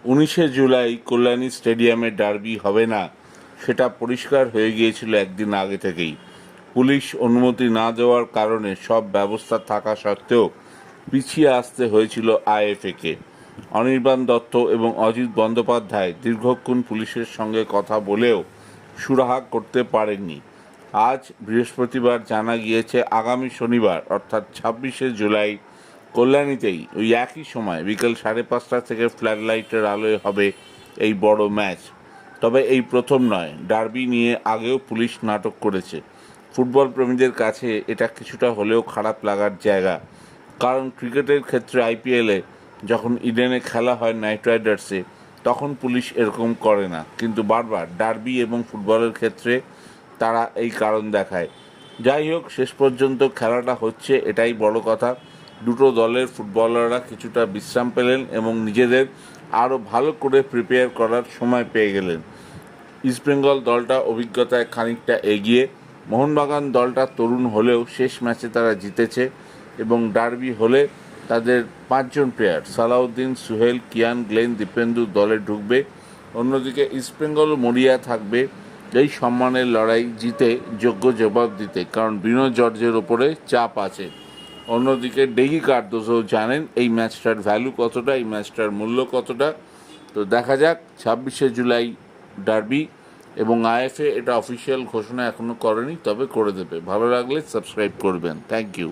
19 জুলাই কল্যাণী স্টেডিয়ামে ডার্বি হবে না, সেটা পরিষ্কার হয়ে গিয়েছিল একদিন আগে থেকেই। পুলিশ অনুমতি না দেওয়ার কারণে সব ব্যবস্থা থাকা সত্ত্বেও পিছিয়ে আসতে হয়েছিল আইএফএকে। অনির্বাণ দত্ত এবং অজিত বন্দ্যোপাধ্যায় দীর্ঘক্ষণ পুলিশের সঙ্গে কথা বলেও সুরাহা করতে পারেননি। আজ বৃহস্পতিবার জানা গিয়েছে আগামী শনিবার অর্থাৎ 26 জুলাই কল্যাণীতেই ওই একই সময় বিকেল 5:30 থেকে ফ্ল্যাড লাইটের আলোয় হবে এই বড় ম্যাচ। তবে এই প্রথম নয়, ডার্বি নিয়ে আগেও পুলিশ নাটক করেছে। ফুটবল প্রেমীদের কাছে এটা কিছুটা হলেও খারাপ লাগার জায়গা, কারণ ক্রিকেটের ক্ষেত্রে আইপিএলে যখন ইডেনে খেলা হয় নাইট রাইডার্সে, তখন পুলিশ এরকম করে না, কিন্তু বারবার ডার্বি এবং ফুটবলের ক্ষেত্রে তারা এই কারণ দেখায়। যাই হোক, শেষ পর্যন্ত খেলাটা হচ্ছে, এটাই বড় কথা। দুটো দলের ফুটবলাররা কিছুটা বিশ্রাম পেলেন এবং নিজেদের আরও ভালো করে প্রিপেয়ার করার সময় পেয়ে গেলেন। ইস্টবেঙ্গল দলটা অভিজ্ঞতায় খানিকটা এগিয়ে, মোহনবাগান দলটা তরুণ হলেও শেষ ম্যাচে তারা জিতেছে এবং ডার্বি হলে তাদের 5জন প্লেয়ার সালাউদ্দিন, সুহেল, কিয়ান, গ্লেন, দীপেন্দু দলে ঢুকবে। অন্যদিকে ইস্টবেঙ্গল মরিয়া থাকবে এই সম্মানের লড়াই জিতে যোগ্য জবাব দিতে, কারণ বিনো জর্জের ওপরে চাপ আছে। অন্যদিকে ডেগি কার্দোসও জানেন এই ম্যাচটার ভ্যালু কতটা, এই ম্যাচটার মূল্য কতটা। তো দেখা যাক 26 জুলাই ডার্বি, এবং আইএফএ এটা অফিসিয়াল ঘোষণা এখনও করেনি, তবে করে দেবে। ভালো লাগলে সাবস্ক্রাইব করবেন। Thank you.